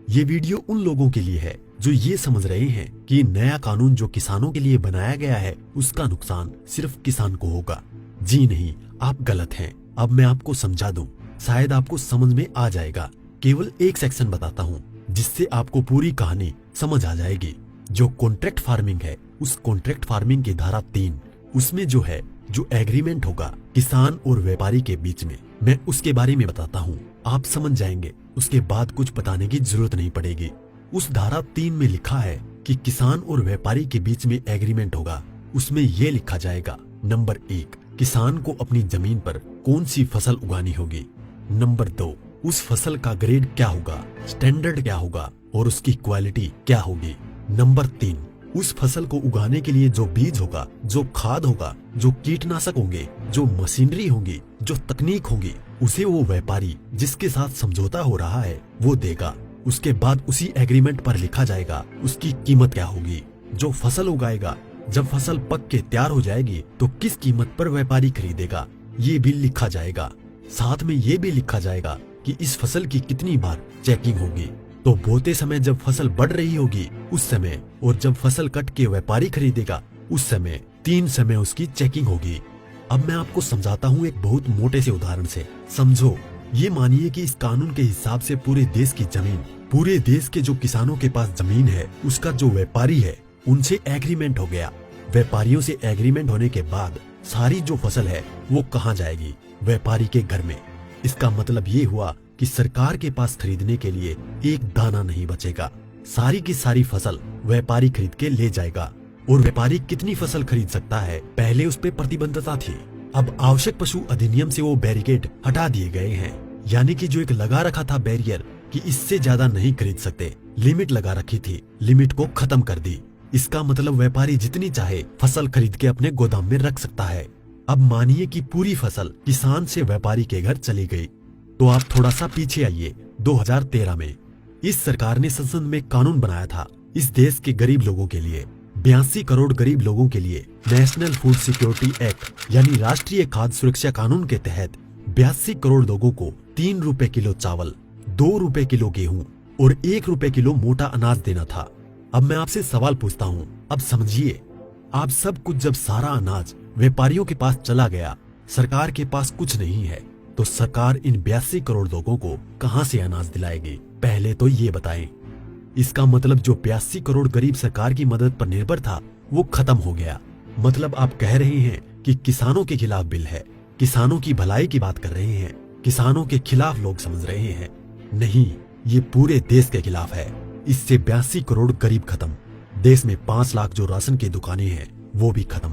ये वीडियो उन लोगों के लिए है जो ये समझ रहे हैं कि नया कानून जो किसानों के लिए बनाया गया है उसका नुकसान सिर्फ किसान को होगा। जी नहीं, आप गलत हैं। अब मैं आपको समझा दूं, शायद आपको समझ में आ जाएगा। केवल एक सेक्शन बताता हूँ जिससे आपको पूरी कहानी समझ आ जाएगी। जो कॉन्ट्रैक्ट फार्मिंग है, उस कॉन्ट्रैक्ट फार्मिंग की धारा 3, उसमें जो एग्रीमेंट होगा किसान और व्यापारी के बीच में, मैं उसके बारे में बताता हूँ। आप समझ जाएंगे, उसके बाद कुछ बताने की जरूरत नहीं पड़ेगी। उस धारा 3 में लिखा है कि किसान और व्यापारी के बीच में एग्रीमेंट होगा। उसमें ये लिखा जाएगा, नंबर 1, किसान को अपनी जमीन पर कौन सी फसल उगानी होगी। नंबर 2, उस फसल का ग्रेड क्या होगा, स्टैंडर्ड क्या होगा और उसकी क्वालिटी क्या होगी। नंबर 3, उस फसल को उगाने के लिए जो बीज होगा, जो खाद होगा, जो कीटनाशक होंगे, जो मशीनरी होगी, जो तकनीक होगी, उसे वो व्यापारी जिसके साथ समझौता हो रहा है वो देगा। उसके बाद उसी एग्रीमेंट पर लिखा जाएगा उसकी कीमत क्या होगी। जो फसल उगाएगा, जब फसल पक के तैयार हो जाएगी तो किस कीमत पर व्यापारी खरीदेगा, ये भी लिखा जाएगा। साथ में ये भी लिखा जाएगा कि इस फसल की कितनी बार चेकिंग होगी। तो बोते समय जब फसल बढ़ रही होगी उस समय, और जब फसल कट के व्यापारी खरीदेगा उस समय, 3 समय उसकी चेकिंग होगी। अब मैं आपको समझाता हूँ एक बहुत मोटे से उदाहरण से। समझो, ये मानिए कि इस कानून के हिसाब से पूरे देश की जमीन, पूरे देश के जो किसानों के पास जमीन है, उसका जो व्यापारी है उनसे एग्रीमेंट हो गया। व्यापारियों से एग्रीमेंट होने के बाद सारी जो फसल है वो कहाँ जाएगी, व्यापारी के घर में। इसका मतलब ये हुआ कि सरकार के पास खरीदने के लिए एक दाना नहीं बचेगा। सारी की सारी फसल व्यापारी खरीद के ले जाएगा। और व्यापारी कितनी फसल खरीद सकता है, पहले उस पे प्रतिबंधता थी। अब आवश्यक पशु अधिनियम से वो बैरिकेड हटा दिए गए हैं। यानी कि जो एक लगा रखा था बैरियर कि इससे ज्यादा नहीं खरीद सकते, लिमिट लगा रखी थी, लिमिट को खत्म कर दी। इसका मतलब व्यापारी जितनी चाहे फसल खरीद के अपने गोदाम में रख सकता है। अब मानिए कि पूरी फसल किसान से व्यापारी के घर चली गई, तो आप थोड़ा सा पीछे आइए। 2013 में इस सरकार ने संसद में कानून बनाया था इस देश के गरीब लोगों के लिए। 82 करोड़ गरीब लोगों के लिए नेशनल फूड सिक्योरिटी एक्ट यानी राष्ट्रीय खाद्य सुरक्षा कानून के तहत 82 करोड़ लोगों को 3 रुपए किलो चावल, 2 रुपए किलो गेहूं और 1 रुपए किलो मोटा अनाज देना था। अब मैं आपसे सवाल पूछता हूँ, अब समझिए, आप सब कुछ जब सारा अनाज व्यापारियों के पास चला गया, सरकार के पास कुछ नहीं है, तो सरकार इन 82 करोड़ लोगों को कहां से अनाज दिलाएगी, पहले तो ये बताएं। इसका मतलब जो 82 करोड़ गरीब सरकार की मदद पर निर्भर था वो खत्म हो गया। मतलब आप कह रहे हैं कि किसानों के खिलाफ बिल है, किसानों की भलाई की बात कर रहे हैं, किसानों के खिलाफ लोग समझ रहे हैं। नहीं, ये पूरे देश के खिलाफ है। इससे 82 करोड़ गरीब खत्म। देश में 5 लाख जो राशन की दुकानें हैं वो भी खत्म।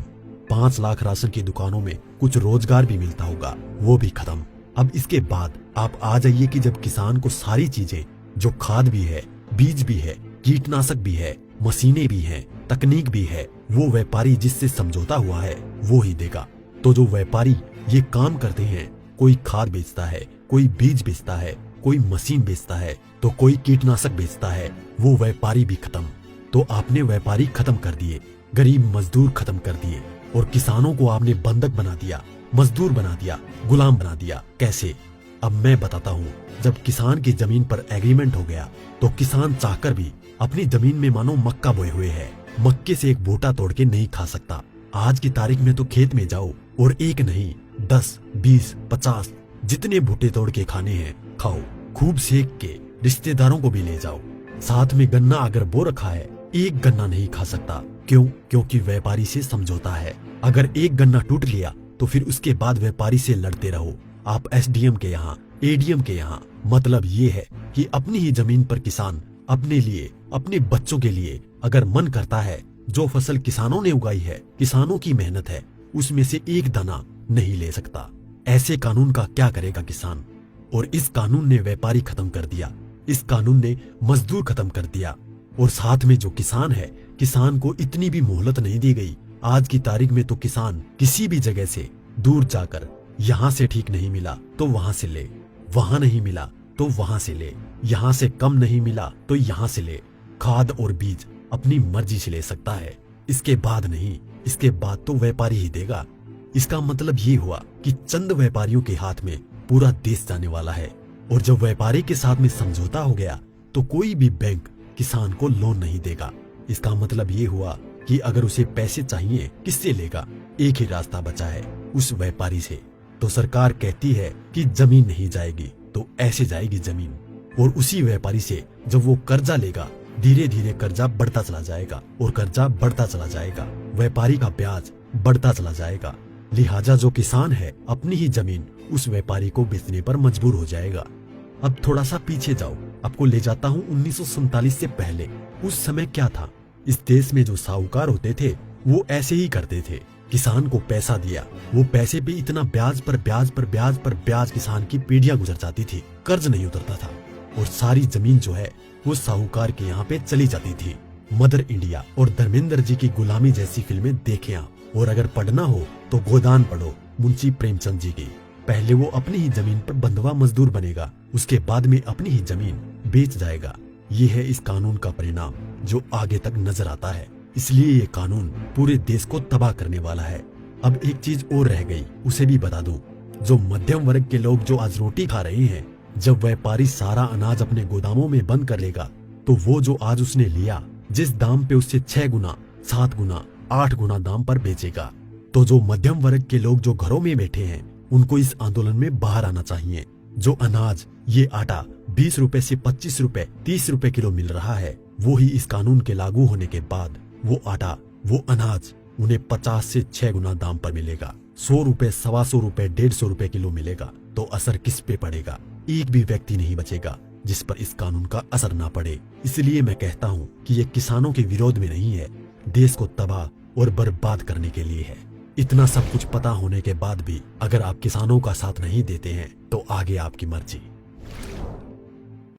5 लाख राशन की दुकानों में कुछ रोजगार भी मिलता होगा, वो भी खत्म। अब इसके बाद आप आ जाइए कि जब किसान को सारी चीजें, जो खाद भी है, बीज भी है, कीटनाशक भी है, मशीनें भी हैं, तकनीक भी है, वो व्यापारी जिससे समझौता हुआ है वो ही देगा। तो जो व्यापारी ये काम करते हैं, कोई खाद बेचता है, कोई बीज बेचता है, कोई मशीन बेचता है, तो कोई कीटनाशक बेचता है, वो व्यापारी भी खत्म। तो आपने व्यापारी खत्म कर दिए, गरीब मजदूर खत्म कर दिए, और किसानों को आपने बंधक बना दिया, मजदूर बना दिया, गुलाम बना दिया। कैसे? अब मैं बताता हूँ। जब किसान की जमीन पर एग्रीमेंट हो गया तो किसान चाहकर भी अपनी जमीन में मानो मक्का बोए हुए है, मक्के से एक बूटा तोड़ के नहीं खा सकता। आज की तारीख में तो खेत में जाओ और एक नहीं 10, 20, 50 जितने बूटे तोड़ के खाने हैं खाओ, खूब सेक के रिश्तेदारों को भी ले जाओ। साथ में गन्ना अगर बो रखा है, एक गन्ना नहीं खा सकता। क्यों? क्योंकि व्यापारी से समझौता है। अगर एक गन्ना टूट लिया तो फिर उसके बाद व्यापारी से लड़ते रहो, आप एसडीएम के यहाँ, एडीएम के यहाँ। मतलब ये है कि अपनी ही जमीन पर किसान अपने लिए, अपने बच्चों के लिए अगर मन करता है, जो फसल किसानों ने उगाई है, किसानों की मेहनत है, उसमें से एक दाना नहीं ले सकता। ऐसे कानून का क्या करेगा किसान? और इस कानून ने व्यापारी खत्म कर दिया, इस कानून ने मजदूर खत्म कर दिया, और साथ में जो किसान है, किसान को इतनी भी मोहलत नहीं दी गई। आज की तारीख में तो किसान किसी भी जगह से दूर जाकर, यहाँ से ठीक नहीं मिला तो वहां से ले, वहां नहीं मिला तो वहां से ले, यहाँ से कम नहीं मिला तो यहाँ से ले। खाद और बीज अपनी मर्जी से ले सकता है, इसके बाद नहीं, इसके बाद तो व्यापारी ही देगा। इसका मतलब ये हुआ कि चंद व्यापारियों के हाथ में पूरा देश जाने वाला है। और जब व्यापारी के साथ में समझौता हो गया तो कोई भी बैंक किसान को लोन नहीं देगा। इसका मतलब ये हुआ कि अगर उसे पैसे चाहिए किससे लेगा? एक ही रास्ता बचा है, उस व्यापारी से। तो सरकार कहती है कि जमीन नहीं जाएगी, तो ऐसे जाएगी जमीन। और उसी व्यापारी से जब वो कर्जा लेगा, धीरे धीरे कर्जा बढ़ता चला जाएगा और कर्जा बढ़ता चला जाएगा, व्यापारी का ब्याज बढ़ता चला जाएगा। लिहाजा जो किसान है अपनी ही जमीन उस व्यापारी को बेचने पर मजबूर हो जाएगा। अब थोड़ा सा पीछे जाओ, आपको ले जाता हूँ 1947 से पहले। उस समय क्या था? इस देश में जो साहूकार होते थे वो ऐसे ही करते थे। किसान को पैसा दिया, वो पैसे पे इतना ब्याज पर ब्याज पर ब्याज पर ब्याज किसान की पीढ़ियां गुजर जाती थी, कर्ज नहीं उतरता था और सारी जमीन जो है वो साहूकार के यहाँ पे चली जाती थी। मदर इंडिया और धर्मेंद्र जी की गुलामी जैसी फिल्में देखें आप। और अगर पढ़ना हो तो गोदान पढ़ो मुंशी प्रेमचंद जी की। पहले वो अपनी ही जमीन पर बंधुआ मजदूर बनेगा, उसके बाद में अपनी ही जमीन बेच जाएगा। ये है इस कानून का परिणाम जो आगे तक नजर आता है। इसलिए ये कानून पूरे देश को तबाह करने वाला है। अब एक चीज और रह गई, उसे भी बता दूं। जो मध्यम वर्ग के लोग जो आज रोटी खा रहे हैं, जब व्यापारी सारा अनाज अपने गोदामों में बंद कर लेगा, तो वो जो आज उसने लिया जिस दाम पे उससे 6 गुना 7 गुना 8 गुना दाम पर बेचेगा। तो जो मध्यम वर्ग के लोग जो घरों में बैठे हैं, उनको इस आंदोलन में बाहर आना चाहिए। जो अनाज, ये आटा 20 रुपए से 25 रुपए 30 रुपए किलो मिल रहा है, वो ही इस कानून के लागू होने के बाद वो आटा, वो अनाज उन्हें 50 से 6 गुना दाम पर मिलेगा। 100 रुपए, 125 रुपए, 150 रुपए किलो मिलेगा। तो असर किस पे पड़ेगा? एक भी व्यक्ति नहीं बचेगा जिस पर इस कानून का असर ना पड़े। इसलिए मैं कहता हूँ कि ये किसानों के विरोध में नहीं है, देश को तबाह और बर्बाद करने के लिए है। इतना सब कुछ पता होने के बाद भी अगर आप किसानों का साथ नहीं देते हैं तो आगे आपकी मर्जी।